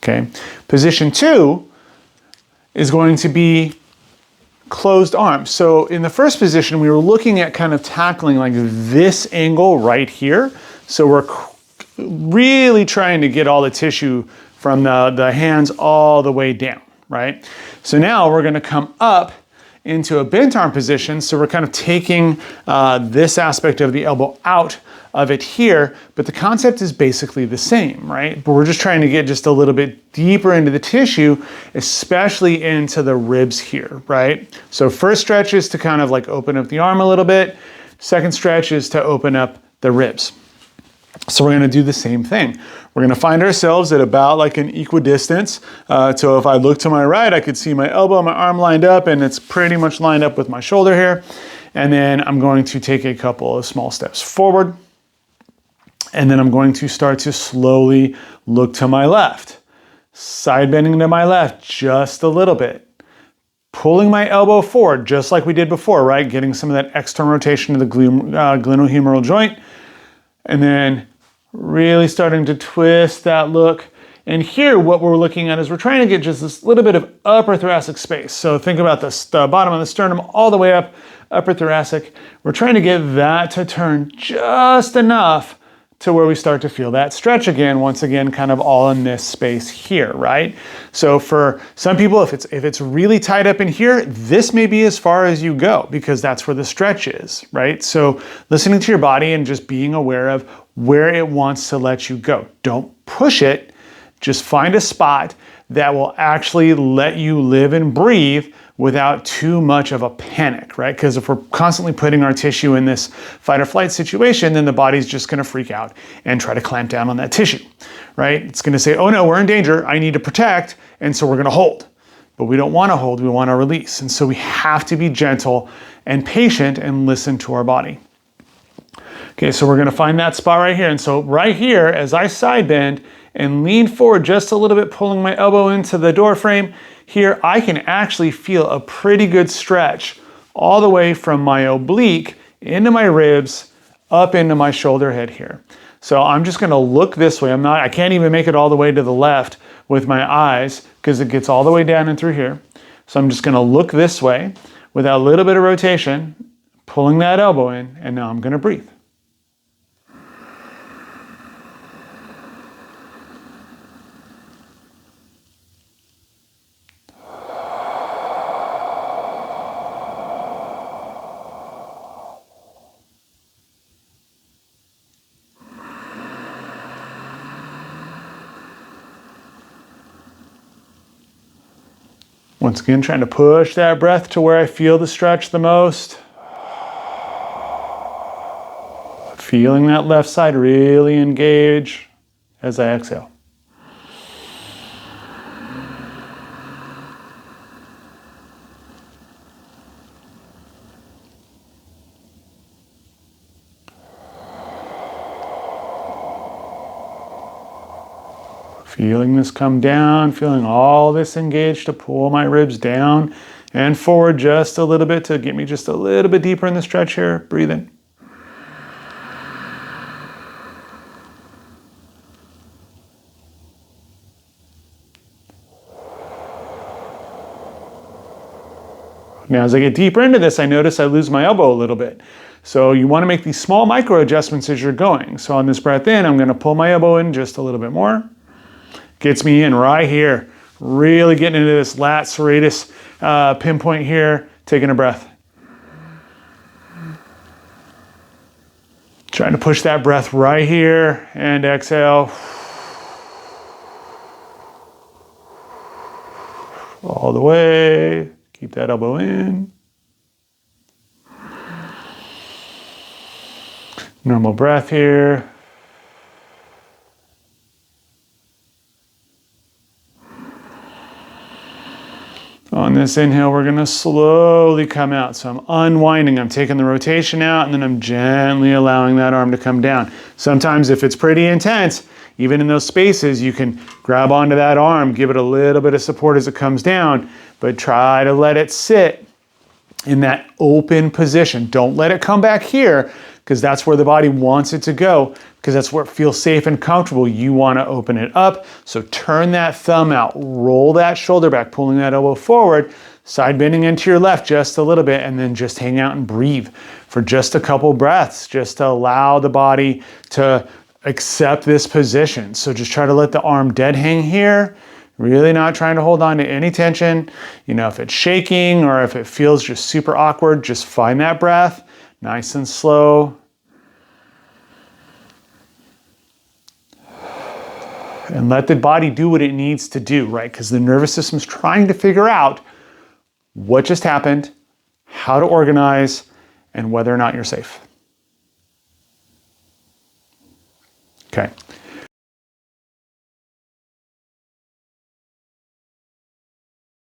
okay? Position 2 is going to be closed arms. So in the first position, we were looking at kind of tackling like this angle right here. So we're really trying to get all the tissue from the hands all the way down, right? So now we're gonna come up into a bent arm position. So we're kind of taking this aspect of the elbow out of it here, but the concept is basically the same, right? But we're just trying to get just a little bit deeper into the tissue, especially into the ribs here, right? So first stretch is to kind of like open up the arm a little bit. Second stretch is to open up the ribs. So we're gonna do the same thing. We're gonna find ourselves at about like an equidistance. So if I look to my right, I could see my elbow and my arm lined up, and it's pretty much lined up with my shoulder here. And then I'm going to take a couple of small steps forward. And then I'm going to start to slowly look to my left. Side bending to my left just a little bit. Pulling my elbow forward just like we did before, right? Getting some of that external rotation to the glenohumeral joint. And then really starting to twist that look. And here what we're looking at is we're trying to get just this little bit of upper thoracic space. So think about the bottom of the sternum all the way up, upper thoracic. We're trying to get that to turn just enough to where we start to feel that stretch again, once again, kind of all in this space here, right? So for some people, if it's really tight up in here, this may be as far as you go because that's where the stretch is, right? So listening to your body and just being aware of where it wants to let you go. Don't push it, just find a spot that will actually let you live and breathe without too much of a panic, right? Because if we're constantly putting our tissue in this fight or flight situation, then the body's just gonna freak out and try to clamp down on that tissue, right? It's gonna say, oh no, we're in danger, I need to protect, and so we're gonna hold. But we don't wanna hold, we wanna release. And so we have to be gentle and patient and listen to our body. Okay, so we're gonna find that spot right here. And so right here, as I side bend and lean forward just a little bit, pulling my elbow into the door frame, here I can actually feel a pretty good stretch all the way from my oblique into my ribs, up into my shoulder head here. So I'm just gonna look this way. I can't even make it all the way to the left with my eyes because it gets all the way down and through here. So I'm just gonna look this way with a little bit of rotation, pulling that elbow in, and now I'm gonna breathe. Once again, trying to push that breath to where I feel the stretch the most. Feeling that left side really engage as I exhale. Feeling this come down, feeling all this engaged to pull my ribs down and forward just a little bit to get me just a little bit deeper in the stretch here. Breathe in. Now, as I get deeper into this, I notice I lose my elbow a little bit. So you want to make these small micro adjustments as you're going. So on this breath in, I'm going to pull my elbow in just a little bit more. Gets me in right here, really getting into this lat serratus pinpoint here, taking a breath. Trying to push that breath right here and exhale. All the way, keep that elbow in. Normal breath here. On this inhale, we're gonna slowly come out. So I'm unwinding, I'm taking the rotation out, and then I'm gently allowing that arm to come down. Sometimes if it's pretty intense, even in those spaces, you can grab onto that arm, give it a little bit of support as it comes down, but try to let it sit in that open position. Don't let it come back here, because that's where the body wants it to go, because that's where it feels safe and comfortable. You want to open it up. So turn that thumb out, roll that shoulder back, pulling that elbow forward, side bending into your left just a little bit, and then just hang out and breathe for just a couple breaths, just to allow the body to accept this position. So just try to let the arm dead hang here, really not trying to hold on to any tension. You know, if it's shaking or if it feels just super awkward, just find that breath, nice and slow. And let the body do what it needs to do, right? Because the nervous system's trying to figure out what just happened, how to organize, and whether or not you're safe. Okay.